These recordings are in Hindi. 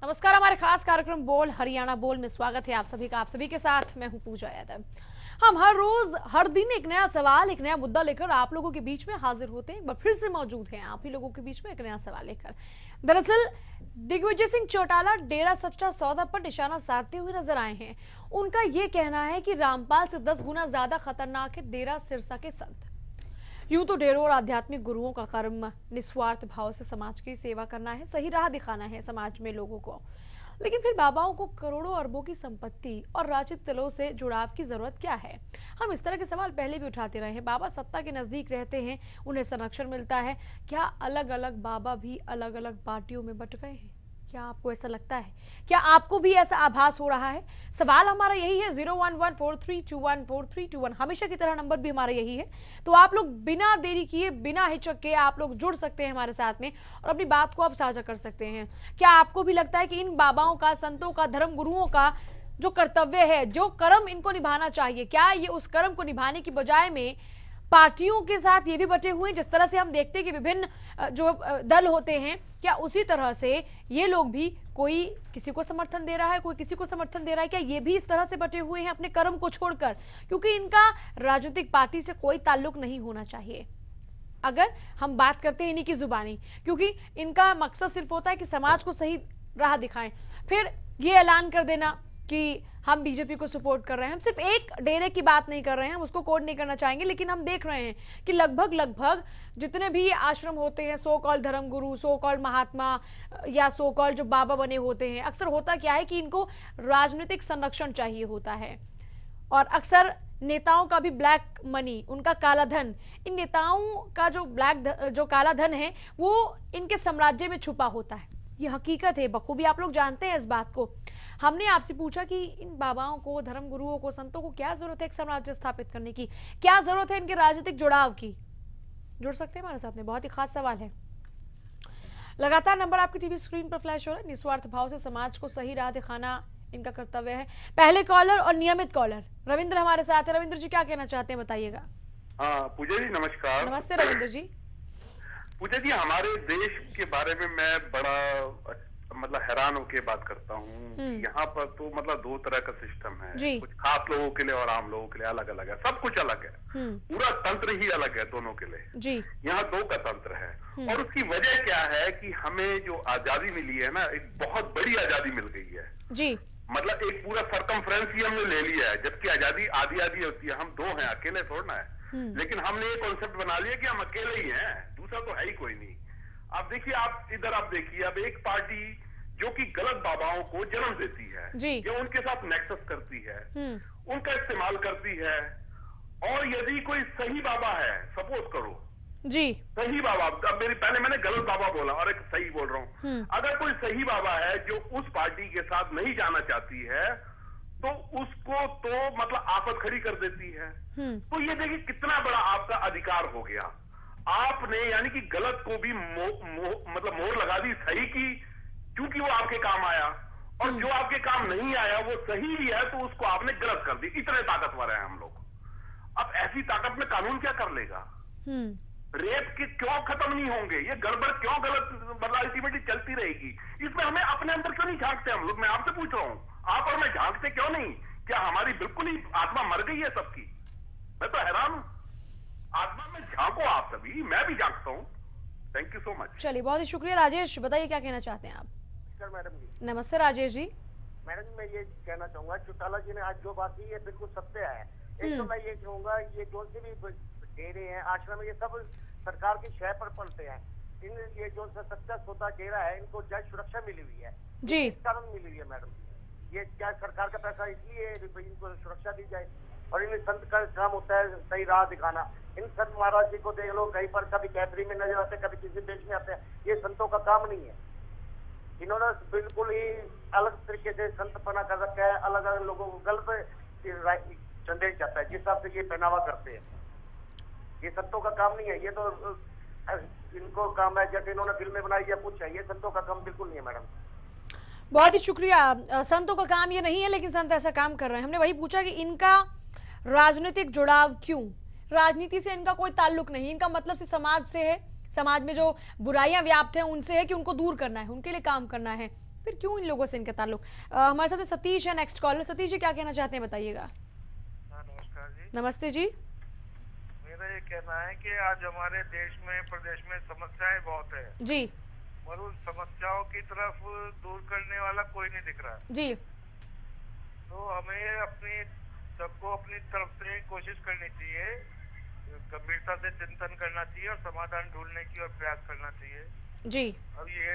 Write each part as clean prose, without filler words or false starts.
नमस्कार, हमारे खास कार्यक्रम बोल हरियाणा बोल में स्वागत है आप सभी का। आप सभी के साथ मैं हूं पूजा यादव। हम हर रोज हर दिन एक नया सवाल, एक नया मुद्दा लेकर आप लोगों के बीच में हाजिर होते हैं। फिर से मौजूद हैं आप ही लोगों के बीच में एक नया सवाल लेकर। दरअसल दिग्विजय सिंह चौटाला डेरा सच्चा सौदा पर निशाना साधते हुए नजर आए हैं। उनका यह कहना है कि रामपाल से 10 गुना ज्यादा खतरनाक है डेरा सिरसा के संत। यूं तो डेरों और आध्यात्मिक गुरुओं का कर्म निस्वार्थ भाव से समाज की सेवा करना है, सही राह दिखाना है समाज में लोगों को। लेकिन फिर बाबाओं को करोड़ों अरबों की संपत्ति और राजनीतिक दलों से जुड़ाव की जरूरत क्या है? हम इस तरह के सवाल पहले भी उठाते रहे हैं। बाबा सत्ता के नजदीक रहते हैं, उन्हें संरक्षण मिलता है। क्या अलग अलग बाबा भी अलग अलग पार्टियों में बट गए हैं? क्या आपको ऐसा लगता है? क्या आपको भी ऐसा आभास हो रहा है? सवाल हमारा यही है। 0114321431 हमेशा की तरह नंबर भी हमारा यही है। तो आप लोग बिना देरी किए, बिना हिचक के आप लोग जुड़ सकते हैं हमारे साथ में और अपनी बात को आप साझा कर सकते हैं। क्या आपको भी लगता है कि इन बाबाओं का, संतों का, धर्म गुरुओं का जो कर्तव्य है, जो कर्म इनको निभाना चाहिए, क्या ये उस कर्म को निभाने की बजाय में पार्टियों के साथ ये भी बटे हुए हैं? जिस तरह से हम देखते हैं कि विभिन्न जो दल होते हैं, क्या उसी तरह से ये लोग भी, कोई किसी को समर्थन दे रहा है, कोई किसी को समर्थन दे रहा है, क्या ये भी इस तरह से बटे हुए हैं अपने कर्म को छोड़कर? क्योंकि इनका राजनीतिक पार्टी से कोई ताल्लुक नहीं होना चाहिए अगर हम बात करते हैं इन्हीं की जुबानी, क्योंकि इनका मकसद सिर्फ होता है कि समाज को सही राह दिखाएं, फिर ये ऐलान कर देना कि हम बीजेपी को सपोर्ट कर रहे हैं। हम सिर्फ एक डेरे की बात नहीं कर रहे हैं, हम उसको कोड नहीं करना चाहेंगे, लेकिन हम देख रहे हैं कि लगभग जितने भी आश्रम होते हैं, सो कॉल्ड धर्मगुरु, सो कॉल्ड महात्मा या सो कॉल्ड जो बाबा बने होते हैं, अक्सर होता क्या है कि इनको राजनीतिक संरक्षण चाहिए होता है और अक्सर नेताओं का भी ब्लैक मनी, उनका काला धन, इन नेताओं का जो काला धन है वो इनके साम्राज्य में छुपा होता है। ये हकीकत है, बखूबी आप लोग जानते हैं इस बात को। हमने आपसे पूछा कि इन बाबाओं को, धर्म गुरुओं को, संतों को क्या जरूरत है एक साम्राज्य स्थापित करने की? क्या जरूरत है इनके राजनीतिक जुड़ाव की? जुड़ सकते हैं हमारे साथ में, बहुत ही खास सवाल है। लगातार नंबर आपकी टीवी स्क्रीन पर फ्लैश हो रहा है। निस्वार्थ भाव से समाज को सही राह दिखाना इनका कर्तव्य है। पहले कॉलर और नियमित कॉलर रविंद्र हमारे साथ है। रविंद्र जी, क्या कहना चाहते हैं, बताइएगा। पूजा जी नमस्कार। नमस्ते रविंद्र जी। पूजा जी, हमारे देश के बारे में मैं बड़ा हैरान होके बात करता हूँ। यहाँ पर तो दो तरह का सिस्टम है, कुछ खास लोगों के लिए और आम लोगों के लिए अलग अलग है। सब कुछ अलग है, पूरा तंत्र ही अलग है दोनों के लिए। यहाँ दो का तंत्र है और उसकी वजह क्या है कि हमें जो आजादी मिली है ना, एक बहुत बड़ी आजादी मिल गई है जी। एक पूरा सरकमफ्रेंस ही हमने ले लिया है, जबकि आजादी आधी आधी होती है। हम दो हैं, अकेले छोड़ना है, लेकिन हमने ये कॉन्सेप्ट बना लिया कि हम अकेले ही हैं, दूसरा तो है ही कोई नहीं। आप देखिए, आप इधर आप देखिए, अब एक पार्टी जो कि गलत बाबाओं को जन्म देती है या उनके साथ नेक्सस करती है, उनका इस्तेमाल करती है, और यदि कोई सही बाबा है, सपोज करो जी, सही बाबा, अब मैंने गलत बाबा बोला और एक सही बोल रहा हूं, अगर कोई सही बाबा है जो उस पार्टी के साथ नहीं जाना चाहती है तो उसको तो आफत खड़ी कर देती है। तो ये देखिए कितना बड़ा आपका अधिकार हो गया। आपने यानी कि गलत को भी मोहर लगा दी सही की, क्योंकि वो आपके काम आया, और जो आपके काम नहीं आया वो सही ही है तो उसको आपने गलत कर दी। इतने ताकतवर है हम लोग। अब ऐसी ताकत में कानून क्या कर लेगा? रेप के क्यों खत्म नहीं होंगे? ये गड़बड़ क्यों गलत अल्टीमेटली चलती रहेगी? इसमें हमें अपने अंदर क्यों नहीं झांकते हम लोग? मैं आपसे पूछ रहा हूं, आप और मैं झांकते क्यों नहीं? क्या हमारी बिल्कुल ही आत्मा मर गई है सबकी? मैं तो हैरान हूं। आत्मा में झांको आप सभी, मैं भी झांकता हूं। Thank you so much. चलिए, बहुत ही शुक्रिया। राजेश, बताइए क्या कहना चाहते हैं आप? मैडम जी। नमस्ते राजेश जी। मैडम, मैं ये कहना चाहूंगा, चौटाला जी ने आज जो बात की ये बिल्कुल सत्य है। एक तो मैं ये कहूंगा, ये जो से भी डेरे हैं, आश्रम, ये सब सरकार की शय पर पलते हैं। ये जो सच्चा सौदा डेरा है, इनको जय सुरक्षा मिली हुई है जी, इस कारण मिली हुई है मैडम। ये क्या सरकार का पैसा इसलिए इनको सुरक्षा दी जाए, और इन संत का काम होता है सही राह दिखाना। इन संत महाराज जी को देख लो, कहीं पर कभी कैथरी में नजर आते, कभी किसी देश में आते हैं। ये संतों का काम नहीं है। इन्होंने बिल्कुल ही अलग तरीके से संतपना कर रखा है, अलग अलग लोगों को गलत संदेश जाता है जिस हिसाब से ये पहनावा करते हैं। ये संतों का काम नहीं है, ये तो इनको काम है, जैसे इन्होंने फिल्में बनाई या कुछ है। ये संतों का काम बिल्कुल नहीं है मैडम। बहुत ही शुक्रिया। संतों का काम ये नहीं है, लेकिन संत ऐसा काम कर रहे हैं। हमने वही पूछा कि इनका राजनीतिक जुड़ाव क्यों? राजनीति से इनका कोई ताल्लुक नहीं, इनका मतलब से समाज से है। समाज में जो बुराइयां व्याप्त हैं उनसे है कि उनको दूर करना है, उनके लिए काम करना है। फिर क्यों इन लोगों से इनका ताल्लुक। हमारे साथ सतीश है नेक्स्ट कॉलर। सतीश जी क्या कहना चाहते हैं, बताइएगा। नमस्कार जी। नमस्ते जी। मेरा ये कहना है कि आज हमारे देश में प्रदेश में समस्याएं बहुत है जी, और उन समस्याओं की तरफ दूर करने वाला कोई नहीं दिख रहा जी। तो हमें सबको अपनी तरफ से कोशिश करनी चाहिए, गंभीरता से चिंतन करना चाहिए और समाधान ढूंढने की और प्रयास करना चाहिए जी। अब ये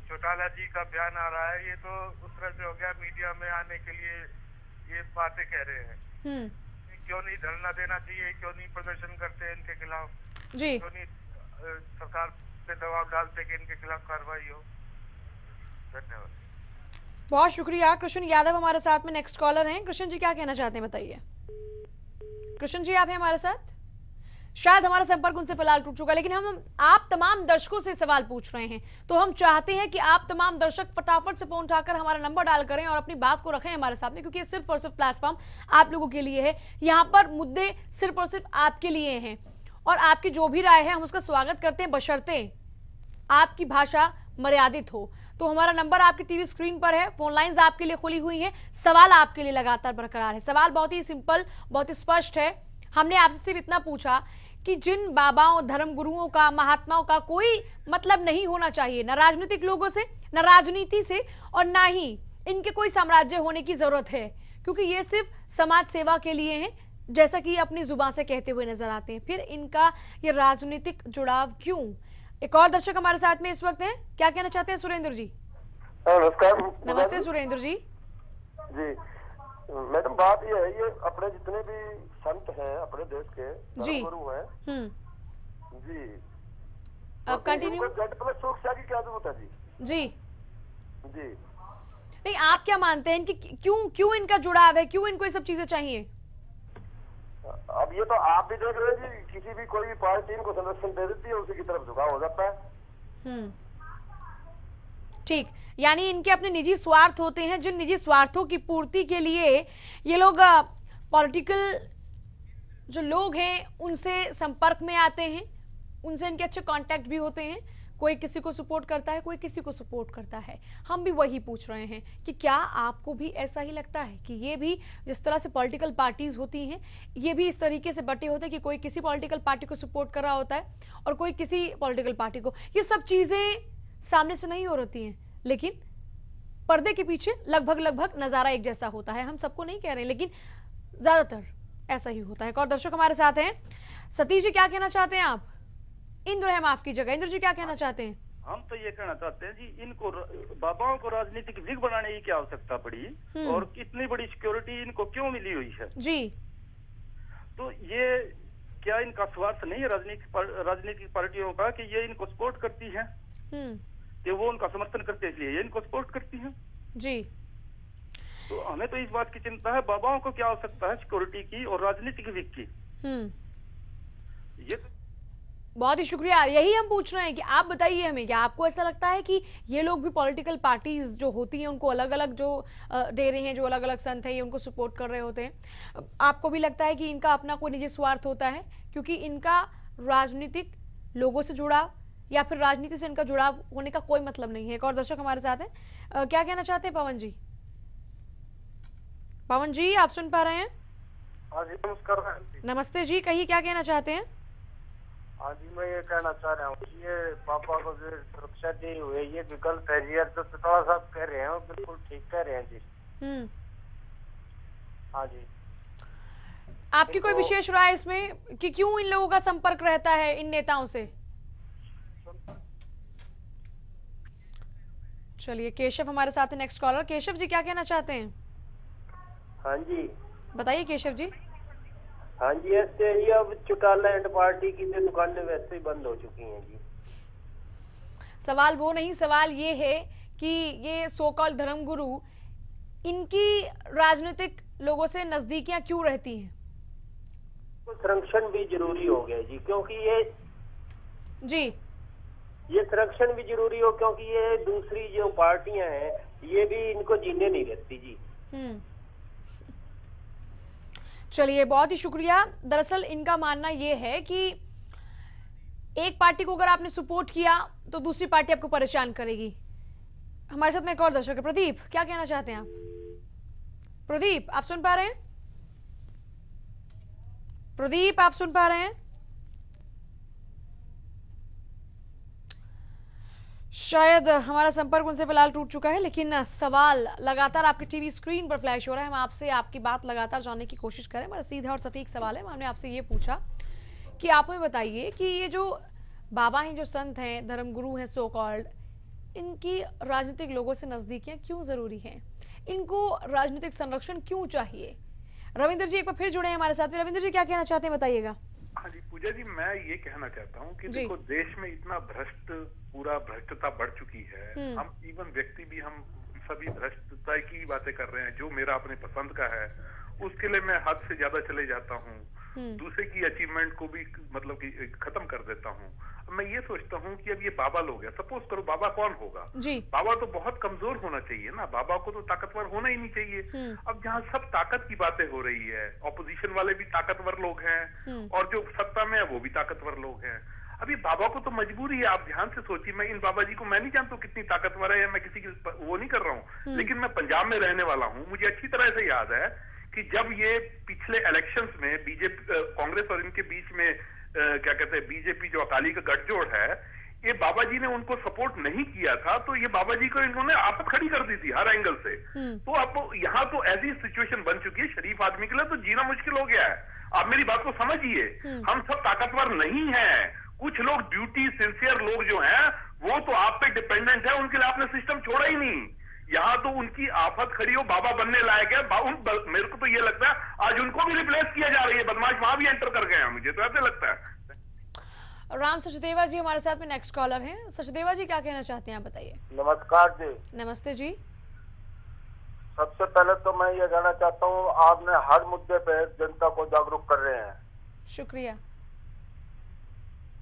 चौटाला जी का बयान आ रहा है, ये तो उस तरह से हो गया मीडिया में आने के लिए ये बातें कह रहे हैं। क्यों नहीं धरना देना चाहिए, क्यों नहीं प्रदर्शन करते इनके खिलाफ जी, क्यों नहीं सरकार पे दबाव डालते कि इनके खिलाफ कार्रवाई हो। धन्यवाद। बहुत शुक्रिया। कृष्ण यादव हमारे साथ में नेक्स्ट कॉलर हैं। कृष्ण जी क्या कहना चाहते हैं, बताइए। कृष्ण जी आप हैं हमारे साथ? शायद हमारा संपर्क उनसे फिलहाल टूट चुका है, लेकिन हम आप तमाम दर्शकों से सवाल पूछ रहे हैं, तो हम चाहते हैं कि आप तमाम दर्शक फटाफट से फोन उठाकर हमारा नंबर डायल करें और अपनी बात को रखें हमारे साथ में, क्योंकि ये सिर्फ और सिर्फ प्लेटफॉर्म आप लोगों के लिए है। यहाँ पर मुद्दे सिर्फ और सिर्फ आपके लिए हैं और आपकी जो भी राय है हम उसका स्वागत करते हैं, बशर्ते आपकी भाषा मर्यादित हो। तो हमारा नंबर आपकी टीवी स्क्रीन पर है, फोन लाइंस आपके लिए खुली हुई हैं, सवाल आपके लिए लगातार बरकरार है। सवाल बहुत ही सिंपल, बहुत ही स्पष्ट है। हमने आपसे सिर्फ इतना पूछा कि जिन बाबाओं, धर्मगुरुओं का, महात्माओं का कोई मतलब नहीं होना चाहिए, न राजनीतिक लोगों से, न राजनीति से, और ना ही इनके कोई साम्राज्य होने की जरूरत है, क्योंकि ये सिर्फ समाज सेवा के लिए हैं, जैसा कि अपनी जुबान से कहते हुए नजर आते हैं। फिर इनका ये राजनीतिक जुड़ाव क्यों? एक और दर्शक हमारे साथ में इस वक्त हैं, क्या कहना चाहते हैं सुरेंद्र जी? नमस्कार। नमस्ते सुरेंद्र जी। जी मैडम, बात ये है, ये अपने जितने भी संत हैं अपने देश के जी, गुरु हैं जी, अब कंटिन्यू। जेड प्लस सुरक्षा की क्या जरूरत है जी? जी जी नहीं, आप क्या मानते हैं इनकी क्यों इनका जुड़ाव है, क्यों इनको ये सब चीजें चाहिए? अब ये तो आप भी देख रहे हैं जी, किसी भी कोई भी पार्टी इनको संरक्षण दे देती है, उसी की तरफ झुकाव हो जाता है। ठीक, यानी इनके अपने निजी स्वार्थ होते हैं, जिन निजी स्वार्थों की पूर्ति के लिए ये लोग पॉलिटिकल जो लोग हैं उनसे संपर्क में आते हैं, उनसे इनके अच्छे कांटेक्ट भी होते हैं। कोई किसी को सपोर्ट करता है, कोई किसी को सपोर्ट करता है। हम भी वही पूछ रहे हैं कि क्या आपको भी ऐसा ही लगता है कि ये भी जिस तरह से पॉलिटिकल पार्टीज होती हैं, ये भी इस तरीके से बटे होते हैं कि कोई किसी पॉलिटिकल पार्टी को सपोर्ट कर रहा होता है और कोई किसी पॉलिटिकल पार्टी को। ये सब चीजें सामने से नहीं हो रही हैं, लेकिन पर्दे के पीछे लगभग नजारा एक जैसा होता है। हम सबको नहीं कह रहे हैं, लेकिन ज्यादातर ऐसा ही होता है। और दर्शक हमारे साथ हैं। सतीश जी क्या कहना चाहते हैं आप? इंद्र है, माफ कीजिएगा, इंद्र जी क्या कहना चाहते हैं? हम तो ये कहना चाहते हैं जी, इनको बाबाओं को राजनीतिक विग बनाने की क्या आवश्यकता पड़ी और इतनी बड़ी सिक्योरिटी इनको क्यों मिली हुई है जी? तो ये क्या इनका स्वार्थ नहीं है राजनीतिक पार्टियों का कि ये इनको सपोर्ट करती हैं, कि वो उनका समर्थन करते हैं इसलिए ये इनको सपोर्ट करती हैं जी? तो हमें तो इस बात की चिंता है, बाबाओं को क्या आवश्यकता है सिक्योरिटी की और राजनीतिक विग की। ये बहुत ही शुक्रिया। यही हम पूछ रहे हैं कि आप बताइए हमें, क्या आपको ऐसा लगता है कि ये लोग भी पॉलिटिकल पार्टीज जो होती हैं उनको अलग अलग जो डेरे हैं, जो अलग अलग संत हैं, ये उनको सपोर्ट कर रहे होते हैं? आपको भी लगता है कि इनका अपना कोई निजी स्वार्थ होता है, क्योंकि इनका राजनीतिक लोगों से जुड़ाव या फिर राजनीति से इनका जुड़ाव होने का कोई मतलब नहीं है? एक और दर्शक हमारे साथ है, क्या कहना चाहते हैं पवन जी? पवन जी आप सुन पा रहे हैं? हाँ जी नमस्कार। नमस्ते जी, कहिए क्या कहना चाहते हैं? हाँ जी, मैं ये कहना चाह रहा हूँ, ये पापा को जो सुरक्षा दी हुई है ये विकल्प है जी, तो चौटाला साहब कह रहे हैं बिल्कुल ठीक कह रहे हैं जी। हाँ जी, आपकी कोई विशेष राय इसमें कि क्यों इन लोगों का संपर्क रहता है इन नेताओं से? चलिए केशव हमारे साथ है नेक्स्ट कॉलर। केशव जी क्या कहना चाहते हैं? हाँ जी बताइए केशव जी। हाँ जी, ऐसे ही अब चौटाला एंड पार्टी की जो दुकानें वैसे ही बंद हो चुकी हैं जी। सवाल वो नहीं, सवाल ये है कि ये सो कॉल्ड धर्मगुरु, इनकी राजनीतिक लोगों से नजदीकियां क्यों रहती हैं? तो संरक्षण भी जरूरी हो गया जी, क्योंकि ये संरक्षण भी जरूरी हो, क्योंकि ये दूसरी जो पार्टियां हैं ये भी इनको जीने नहीं देती जी। चलिए बहुत ही शुक्रिया। दरअसल इनका मानना यह है कि एक पार्टी को अगर आपने सपोर्ट किया तो दूसरी पार्टी आपको परेशान करेगी। हमारे साथ में एक और दर्शक है, प्रदीप, क्या कहना चाहते हैं आप? प्रदीप, आप सुन पा रहे हैं? प्रदीप, आप सुन पा रहे हैं? शायद हमारा संपर्क उनसे फिलहाल टूट चुका है, लेकिन सवाल लगातार आपकी टीवी स्क्रीन पर फ्लैश हो रहा है। हम आपसे आपकी बात लगातार जानने की कोशिश करें। हमारा सीधा और सटीक सवाल है। हमने आपसे ये पूछा कि आप हमें बताइए कि ये जो बाबा हैं, जो संत हैं, धर्मगुरु हैं सो कॉल्ड, इनकी राजनीतिक लोगों से नजदीकियां क्यों जरूरी हैं? इनको राजनीतिक संरक्षण क्यों चाहिए? रविंद्र जी एक बार फिर जुड़े हैं हमारे साथ में। रविंद्र जी क्या कहना चाहते हैं, बताइएगा। हाँ जी पूजा जी, मैं ये कहना चाहता हूँ कि देखो, देश में इतना पूरा भ्रष्टता बढ़ चुकी है। हम इवन व्यक्ति भी, हम सभी भ्रष्टता की बातें कर रहे हैं। जो मेरा अपने पसंद का है उसके लिए मैं हद से ज्यादा चले जाता हूँ, दूसरे की अचीवमेंट को भी मतलब कि खत्म कर देता हूँ। मैं ये सोचता हूँ कि अब ये बाबा लोग हैं, सपोज करो बाबा कौन होगा? बाबा तो बहुत कमजोर होना चाहिए ना, बाबा को तो ताकतवर होना ही नहीं चाहिए। अब जहाँ सब ताकत की बातें हो रही है, ऑपोजिशन वाले भी ताकतवर लोग हैं और जो सत्ता में है वो भी ताकतवर लोग हैं। अभी बाबा को तो मजबूरी है। आप ध्यान से सोचिए, मैं इन बाबा जी को मैं नहीं जानता हूँ कितनी ताकतवर है, या मैं किसी की वो नहीं कर रहा हूँ, लेकिन मैं पंजाब में रहने वाला हूँ। मुझे अच्छी तरह से याद है कि जब ये पिछले इलेक्शंस में बीजेपी, कांग्रेस और इनके बीच में क्या कहते हैं, बीजेपी जो अकाली का गठजोड़ है, ये बाबा जी ने उनको सपोर्ट नहीं किया था, तो ये बाबा जी को इन्होंने आफत खड़ी कर दी थी हर एंगल से। तो अब यहाँ तो ऐसी सिचुएशन बन चुकी है, शरीफ आदमी के लिए तो जीना मुश्किल हो गया है। आप मेरी बात को समझिए, हम सब ताकतवर नहीं हैं। कुछ लोग ड्यूटी सिंसियर लोग जो हैं वो तो आप पे डिपेंडेंट है, उनके लिए आपने सिस्टम छोड़ा ही नहीं। यहाँ तो उनकी आफत खड़ी हो, बाबा बनने लायक है। मेरे को तो ये लगता है आज उनको भी रिप्लेस किया जा रही है, बदमाश वहां भी एंटर कर गए हैं, मुझे तो ऐसे लगता है। राम सचदेवा जी हमारे साथ में नेक्स्ट कॉलर हैं। सचदेवा जी क्या कहना चाहते हैं, आप बताइए। नमस्कार जी। नमस्ते जी। सबसे पहले तो मैं ये कहना चाहता हूँ, आपने हर मुद्दे पे जनता को जागरूक कर रहे हैं, शुक्रिया।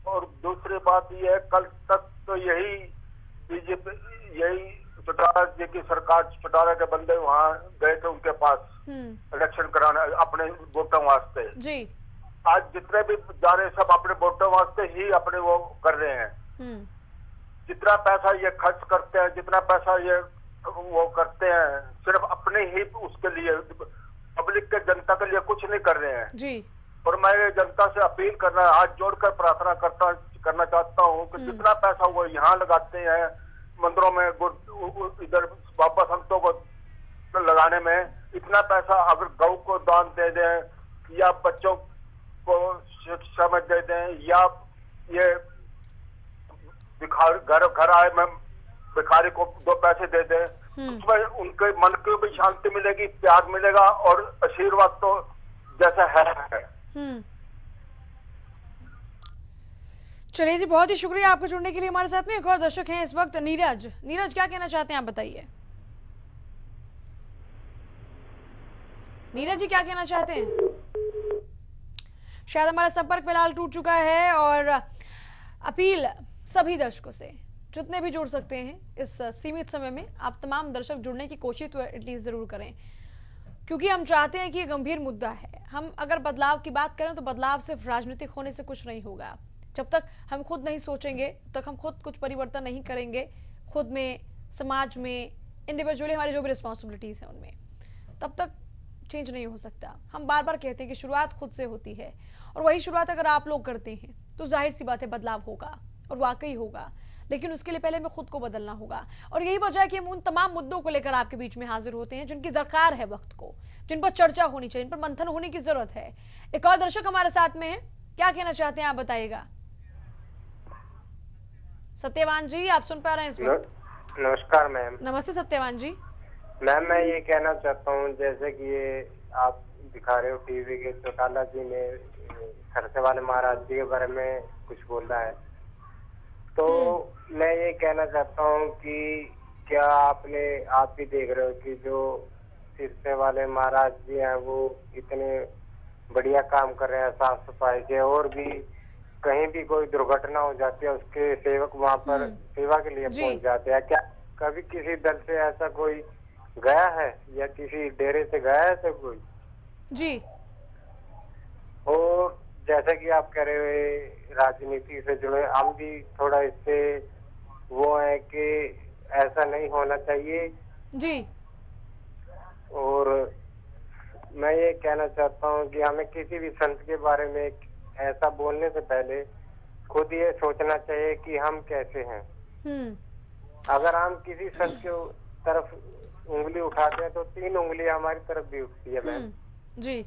और दूसरी बात ये है, कल तक तो यही बीजेपी, यही चौटाला जी की सरकार, चौटाला के बंदे वहाँ गए थे उनके पास इलेक्शन कराने अपने वोटों वास्ते जी। आज जितने भी जा रहे सब अपने वोटों वास्ते ही अपने वो कर रहे हैं। जितना पैसा ये खर्च करते हैं, जितना पैसा ये वो करते हैं, सिर्फ अपने ही उसके लिए, पब्लिक के, जनता के लिए कुछ नहीं कर रहे हैं जी। और मैं ये जनता से अपील करना, हाथ जोड़कर प्रार्थना करना चाहता हूँ कि जितना पैसा वो यहाँ लगाते हैं मंदिरों में, इधर बाबा संतों को लगाने में, इतना पैसा अगर गौ को दान दे दें, या बच्चों को शिक्षा में दे दें, या ये घर आए में भिखारी को 2 पैसे दे दें, उसमें उनके मन को भी शांति मिलेगी, प्यार मिलेगा, और आशीर्वाद तो जैसा है। चलिए जी, बहुत ही शुक्रिया आपको जुड़ने के लिए हमारे साथ में। एक और दर्शक हैं इस वक्त, नीरज। नीरज क्या कहना चाहते हैं, आप बताइए। नीरज जी क्या कहना चाहते हैं? शायद हमारा संपर्क फिलहाल टूट चुका है। और अपील सभी दर्शकों से, जितने भी जुड़ सकते हैं इस सीमित समय में, आप तमाम दर्शक जुड़ने की कोशिश तो एटलीस्ट जरूर करें, क्योंकि हम चाहते हैं कि ये गंभीर मुद्दा है। हम अगर बदलाव की बात करें तो बदलाव सिर्फ राजनीतिक होने से कुछ नहीं होगा। जब तक हम खुद नहीं सोचेंगे, तब तक हम खुद कुछ परिवर्तन नहीं करेंगे, खुद में, समाज में, इंडिविजुअली हमारी जो भी रिस्पॉन्सिबिलिटीज है उनमें, तब तक चेंज नहीं हो सकता। हम बार बार कहते हैं कि शुरुआत खुद से होती है, और वही शुरुआत अगर आप लोग करते हैं तो जाहिर सी बात है बदलाव होगा, और वाकई होगा। लेकिन उसके लिए पहले हमें खुद को बदलना होगा। और यही वजह है कि हम उन तमाम मुद्दों को लेकर आपके बीच में हाजिर होते हैं जिनकी दरकार है वक्त को, जिन पर चर्चा होनी चाहिए, जिन पर मंथन होने की जरूरत है। एक और दर्शक हमारे साथ में है, क्या कहना चाहते हैं, आप बताइएगा। सत्यवान जी आप सुन पा रहे हैं इस वक्त? नमस्कार मैम। नमस्ते सत्यवान जी। मैम मैं ये कहना चाहता हूँ, जैसे कि ये आप दिखा रहे हो टीवी के, चौटाला जी ने खरसे वाले महाराज जी के बारे में कुछ बोला है, तो मैं ये कहना चाहता हूँ कि क्या आप भी देख रहे हो कि जो सिरसे वाले महाराज जी हैं वो इतने बढ़िया काम कर रहे हैं साफ सफाई के, और भी कहीं भी कोई दुर्घटना हो जाती है उसके सेवक वहाँ पर सेवा के लिए पहुँच जाते हैं। क्या कभी किसी दल से ऐसा कोई गया है, या किसी डेरे से गया है कोई जी? और जैसा कि आप कह रहे हो राजनीति से जुड़े, हम भी थोड़ा इससे वो है कि ऐसा नहीं होना चाहिए जी। और मैं ये कहना चाहता हूँ कि हमें किसी भी संत के बारे में ऐसा बोलने से पहले खुद ये सोचना चाहिए कि हम कैसे हैं। अगर हम किसी संत के तरफ उंगली उठाते हैं तो 3 उंगलियां हमारी तरफ भी उठती है मैम। जी,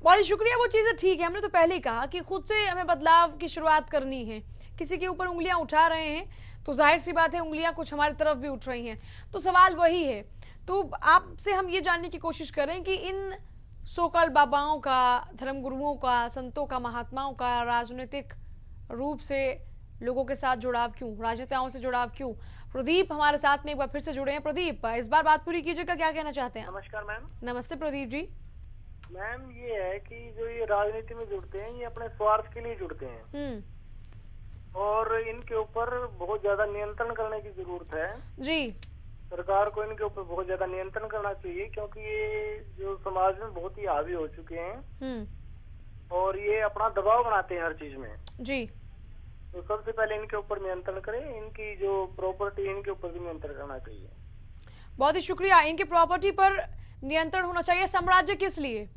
बहुत शुक्रिया। वो चीजें ठीक है, हमने तो पहले ही कहा कि खुद से हमें बदलाव की शुरुआत करनी है। किसी के ऊपर उंगलियां उठा रहे हैं तो जाहिर सी बात है उंगलियां कुछ हमारी तरफ भी उठ रही हैं। तो सवाल वही है, तो आपसे हम ये जानने की कोशिश करें कि इन सोकल बाबाओं का, धर्मगुरुओं का, संतों का, महात्माओं का राजनीतिक रूप से लोगों के साथ जुड़ाव क्यों, राजनेताओं से जुड़ाव क्यों? प्रदीप हमारे साथ में एक बार फिर से जुड़े हैं। प्रदीप, इस बार बात पूरी कीजिएगा, क्या कहना चाहते हैं? नमस्कार मैम। नमस्ते प्रदीप जी। मैम ये है कि जो ये राजनीति में जुड़ते हैं ये अपने स्वार्थ के लिए जुड़ते हैं और इनके ऊपर बहुत ज्यादा नियंत्रण करने की जरूरत है जी। सरकार को इनके ऊपर बहुत ज्यादा नियंत्रण करना चाहिए क्योंकि ये जो समाज में बहुत ही हावी हो चुके हैं और ये अपना दबाव बनाते हैं हर चीज में जी। तो सबसे पहले इनके ऊपर नियंत्रण करें, इनकी जो प्रॉपर्टी इनके ऊपर भी नियंत्रण करना चाहिए। बहुत ही शुक्रिया। इनके प्रॉपर्टी पर नियंत्रण होना चाहिए। साम्राज्य किस लिए?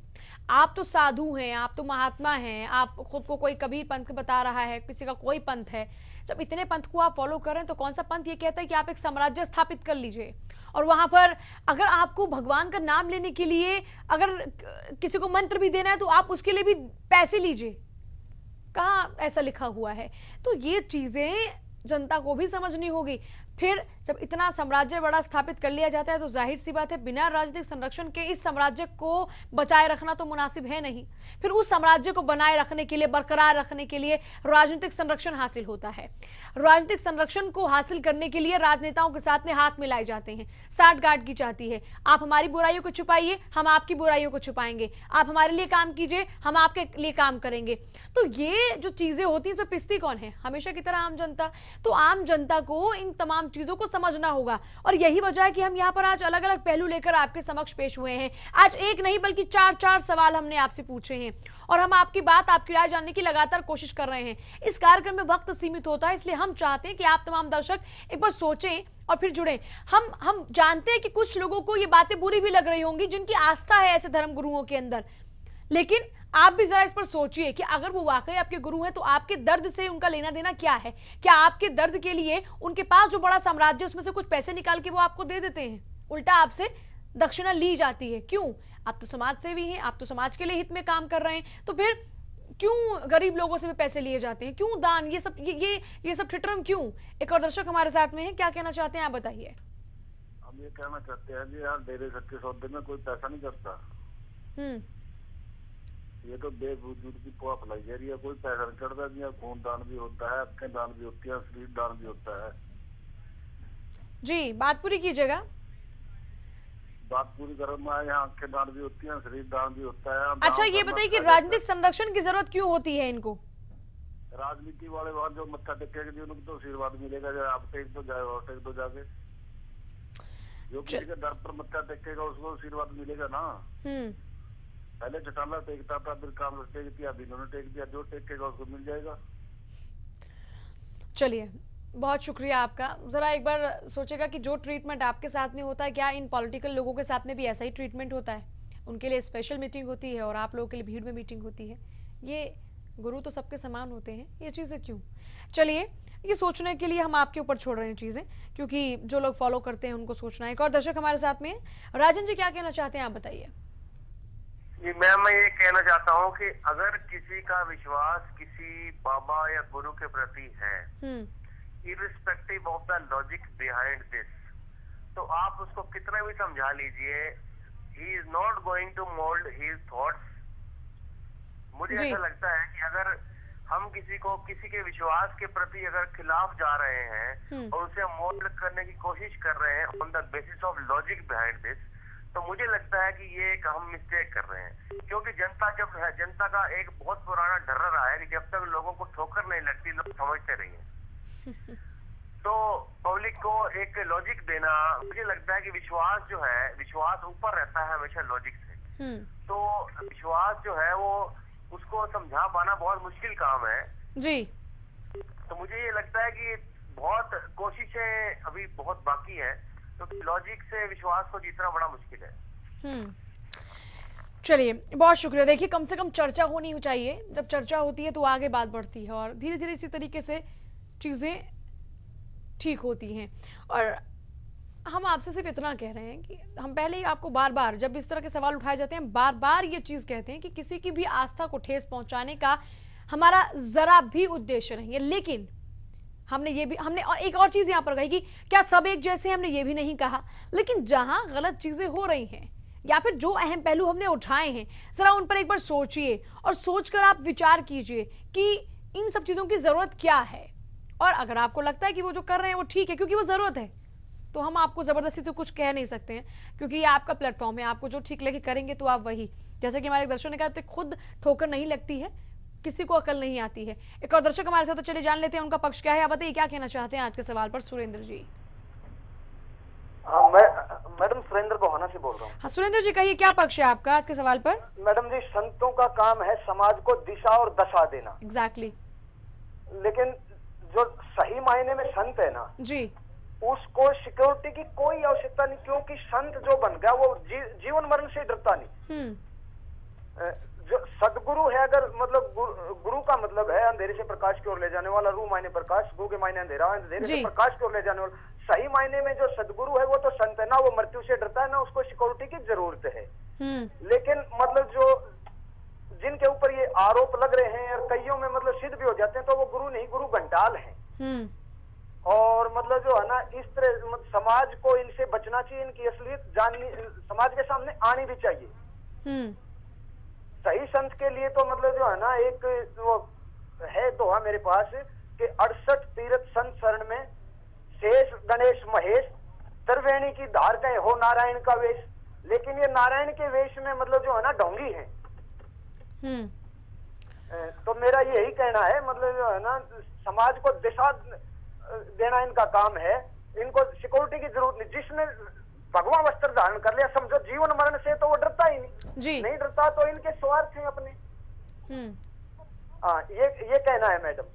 आप तो साधु हैं, आप तो महात्मा हैं, आप खुद को कोई कबीर पंथ बता रहा है, किसी का कोई पंथ है। जब इतने पंथ को आप फॉलो कर रहे हैं तो कौन सा पंथ ये कहता है कि आप एक साम्राज्य स्थापित कर लीजिए और वहां पर अगर आपको भगवान का नाम लेने के लिए अगर किसी को मंत्र भी देना है तो आप उसके लिए भी पैसे लीजिए? कहाँ ऐसा लिखा हुआ है? तो ये चीजें जनता को भी समझनी होगी। फिर जब इतना साम्राज्य बड़ा स्थापित कर लिया जाता है तो जाहिर सी बात है बिना राजनीतिक संरक्षण के इस साम्राज्य को बचाए रखना तो मुनासिब है नहीं। फिर उस साम्राज्य को बनाए रखने के लिए, बरकरार रखने के लिए राजनीतिक संरक्षण हासिल होता है। राजनीतिक संरक्षण को हासिल करने के लिए राजनेताओं के साथ में हाथ मिलाए जाते हैं, साठगांठ की जाती है। आप हमारी बुराइयों को छुपाइए, हम आपकी बुराइयों को छुपाएंगे। आप हमारे लिए काम कीजिए, हम आपके लिए काम करेंगे। तो ये जो चीजें होती है इसमें पिसती कौन है? हमेशा की तरह आम जनता। तो आम जनता को इन तमाम चीजों को समझना होगा और यही वजह है कि हम यहाँ पर आज अलग अलग पहलू लेकर आपके समक्ष पेश हुए हैं। आज एक नहीं बल्कि 4 सवाल हमने आपसे पूछे हैं और हम आपकी बात, आपकी राय जानने की लगातार कोशिश कर रहे हैं। इस कार्यक्रम में वक्त सीमित होता है, इसलिए हम चाहते हैं कि आप तमाम दर्शक एक बार सोचें और फिर जुड़ें। हम जानते हैं कि कुछ लोगों को ये बातें बुरी भी लग रही होंगी जिनकी आस्था है ऐसे धर्म गुरुओं के अंदर, लेकिन आप भी जरा इस पर सोचिए कि अगर वो वाकई आपके गुरु हैं तो आपके दर्द से उनका लेना देना क्या है? क्या आपके दर्द के लिए उनके पास जो बड़ा साम्राज्य उसमें से कुछ पैसे निकाल के वो आपको दे देते हैं? उल्टा आपसे दक्षिणा ली जाती है। क्यों? आप तो समाज सेवी हैं, आप तो समाज के लिए हित में काम कर रहे हैं, तो फिर क्यों गरीब लोगों से भी पैसे लिए जाते हैं? क्यों दान? ये सब ठिठुरम क्यों? एक और दर्शक हमारे साथ में है, क्या कहना चाहते हैं आप बताइए। हम ये कहना चाहते हैं जी यार, डेरे सच्चे सौदे में कोई पैसा नहीं करता। ये तो बेवजूद की पोआ फैलाई जा रही है। कोई पैसा नहीं चढ़ता नहीं, खून दान भी होता है, आंखें दान भी होती है, शरीर दान भी होता है। जी, बात पूरी कीजिएगा। बात पूरी करो। यहाँ आंखें दान भी होती है, शरीर दान भी होता है। अच्छा ये बताइए कि राजनीतिक संरक्षण की जरूरत क्यों होती है इनको? राजनीति वाले वहाँ जो मत्था टेकेंगे उनको तो आशीर्वाद मिलेगा। जब आप टेक दो जाए और टेक दो जाके, जो किसी के दर पर मत्था टेकेगा उसको आशीर्वाद मिलेगा ना। पहले चौटाला टेकता था, फिर कांग्रेस टेक दिया, अभी इन्होंने टेक दिया। जो टेकेगा उसको मिल जाएगा। चलिए, बहुत शुक्रिया आपका। जरा एक बार सोचेगा कि जो ट्रीटमेंट आपके साथ में होता है, क्या इन पॉलिटिकल लोगों के साथ में भी ऐसा ही ट्रीटमेंट होता है? उनके लिए स्पेशल मीटिंग होती है और आप लोगों के लिए भीड़ में मीटिंग होती है। ये गुरु तो सबके समान होते हैं, ये चीजें क्यों? चलिए, ये सोचने के लिए हम आपके ऊपर छोड़ रहे हैं चीजें, क्योंकि जो लोग फॉलो करते हैं उनको सोचना है। एक और दर्शक हमारे साथ में। राजन जी, क्या कहना चाहते हैं आप बताइए। जी मैम, मैं ये कहना चाहता हूँ कि अगर किसी का विश्वास किसी बाबा या गुरु के प्रति है, irrespective of the logic behind this, तो आप उसको कितना भी समझा लीजिए, he is not going to mould his thoughts. मुझे ऐसा लगता है कि अगर हम किसी के विश्वास के प्रति अगर खिलाफ जा रहे हैं और उसे मोल्ड करने की कोशिश कर रहे हैं on the basis of logic behind this, तो मुझे लगता है कि ये एक हम मिस्टेक कर रहे हैं। क्योंकि जनता का एक बहुत पुराना डर रहा है कि जब तक लोगों को ठोकर नहीं लगती लोग समझते नहीं है। तो पब्लिक को एक लॉजिक देना, मुझे लगता है कि विश्वास जो है, विश्वास ऊपर रहता है हमेशा लॉजिक से। तो विश्वास जो है वो उसको समझा पाना बहुत मुश्किल काम है जी। तो मुझे ये लगता है कि बहुत कोशिशें अभी बहुत बाकी है, तो लॉजिक से विश्वास को जीतना बड़ा मुश्किल है। चलिए, बहुत शुक्रिया। देखिए, कम से कम चर्चा होनी चाहिए। जब चर्चा होती है तो आगे बात बढ़ती है और धीरे धीरे इसी तरीके से चीजें ठीक होती हैं। और हम आपसे सिर्फ इतना कह रहे हैं कि हम पहले ही आपको बार बार जब इस तरह के सवाल उठाए जाते हैं, बार बार ये चीज कहते हैं कि किसी की भी आस्था को ठेस पहुंचाने का हमारा जरा भी उद्देश्य नहीं है। लेकिन हमने और एक और चीज यहां पर कही कि क्या सब एक जैसे, हमने ये भी नहीं कहा। लेकिन जहां गलत चीजें हो रही हैं या फिर जो अहम पहलू हमने उठाए हैं, जरा उन पर एक बार सोचिए और सोचकर आप विचार कीजिए कि इन सब चीजों की जरूरत क्या है। और अगर आपको लगता है कि वो जो कर रहे हैं वो ठीक है क्योंकि वो जरूरत है, तो हम आपको जबरदस्ती तो कुछ कह नहीं सकते हैं, क्योंकि ये आपका प्लेटफॉर्म है। आपको जो ठीक लगे करेंगे तो आप वही, जैसे कि हमारे दर्शकों ने कहा, खुद ठोकर नहीं लगती है, किसी को अकल नहीं आती है। एक और दर्शक हमारे साथ, तो चलिए जान लेते हैं उनका पक्ष क्या है। आप बताइए क्या कहना चाहते हैं आज के सवाल पर। सुरेंद्र जी। मैडम सुरेंद्र गोहाना से बोल रहा हूँ। हाँ सुरेंद्र जी, कहिए क्या पक्ष है आपका आज के सवाल पर। मैडम जी, संतों का काम है समाज को दिशा और दशा देना। एग्जैक्टली। लेकिन जो सही मायने में संत है ना जी, उसको सिक्योरिटी की कोई आवश्यकता नहीं, क्योंकि संत जो बन गया वो जीवन मरण से डरता नहीं। जो सदगुरु है, अगर मतलब गुरु का मतलब है अंधेरे से प्रकाश की ओर ले जाने वाला, रू मायने प्रकाश, गु के मायने अंधेरा, अंधेरे से प्रकाश की ओर ले जाने वाला। सही मायने में जो सदगुरु है वो तो संत है ना, वो मृत्यु से डरता है ना, उसको सिक्योरिटी की जरूरत है। लेकिन मतलब जो जिनके ऊपर ये आरोप लग रहे हैं और कईयों में मतलब सिद्ध भी हो जाते हैं, तो वो गुरु नहीं, गुरु घंटाल है। और मतलब जो है ना, इस तरह समाज को इनसे बचना चाहिए, इनकी असलियत जाननी, समाज के सामने आनी भी चाहिए। सही संत के लिए तो मतलब जो है ना, एक वो है दोहा मेरे पास कि 68 तीर्थ संत शरण में, शेष गणेश महेश, त्रिवेणी की धार कहे हो नारायण का वेश। लेकिन ये नारायण के वेश में मतलब जो है ना ढोंगी है। तो मेरा यही कहना है, मतलब जो है ना, समाज को दिशा देना इनका काम है, इनको सिक्योरिटी की जरूरत नहीं। जिसने भगवा वस्त्र धारण कर लिया, समझो जीवन मरण से, तो वो डरता ही नहीं। नहीं डरता तो इनके स्वार्थ हैं अपने। हाँ, ये कहना है मैडम।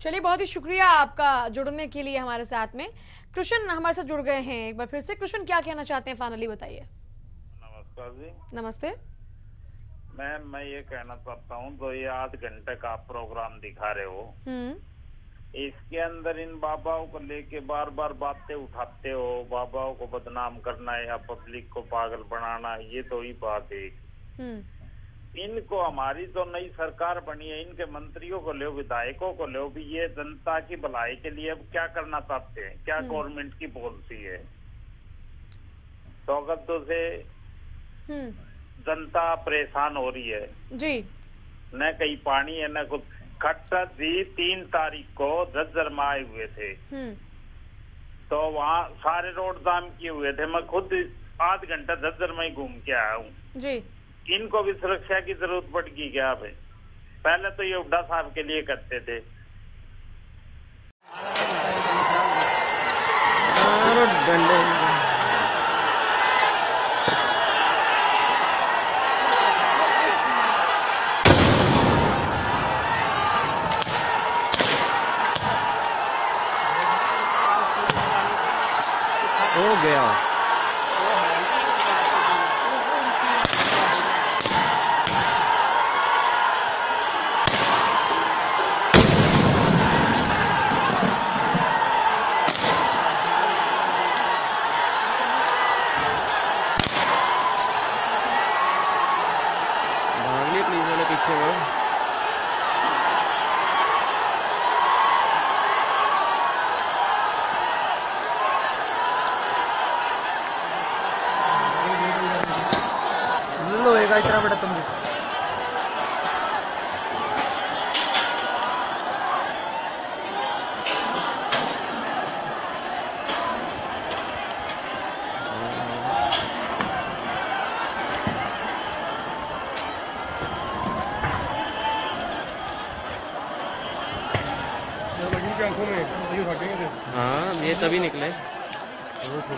चलिए, बहुत ही शुक्रिया आपका जुड़ने के लिए हमारे साथ में। कृष्ण हमारे साथ जुड़ गए हैं एक बार फिर से। कृष्ण, क्या कहना चाहते हैं, फाइनली बताइए। नमस्कार जी। नमस्ते। मैं ये कहना चाहता हूँ, तो ये आध घंटे का आप प्रोग्राम दिखा रहे हो, इसके अंदर इन बाबाओं को लेके बार बार बातें उठाते हो, बाबाओं को बदनाम करना या पब्लिक को पागल बनाना, ये तो ही बात है। इनको हमारी तो नई सरकार बनी है, इनके मंत्रियों को लो, विधायकों को लो, भी ये जनता की भलाई के लिए अब क्या करना चाहते हैं, क्या गवर्नमेंट की पॉलिसी है। सौगंधों से जनता परेशान हो रही है जी, न कहीं पानी है न कुछ। खट्टर जी 3 तारीख को झज्जर में आए हुए थे, तो वहाँ सारे रोड जाम किए हुए थे। मैं खुद आध घंटा झज्जर में ही घूम के आया हूँ जी। इनको भी सुरक्षा की जरूरत पड़ेगी क्या भाई? पहले तो ये हुड्डा साहब के लिए करते थे। हो गया। भागने प्लीज वाले पीछे हो। होएगा इतना बड़ा तुम आंखों में ये भागेंगे। हाँ, ये तभी निकले। देखो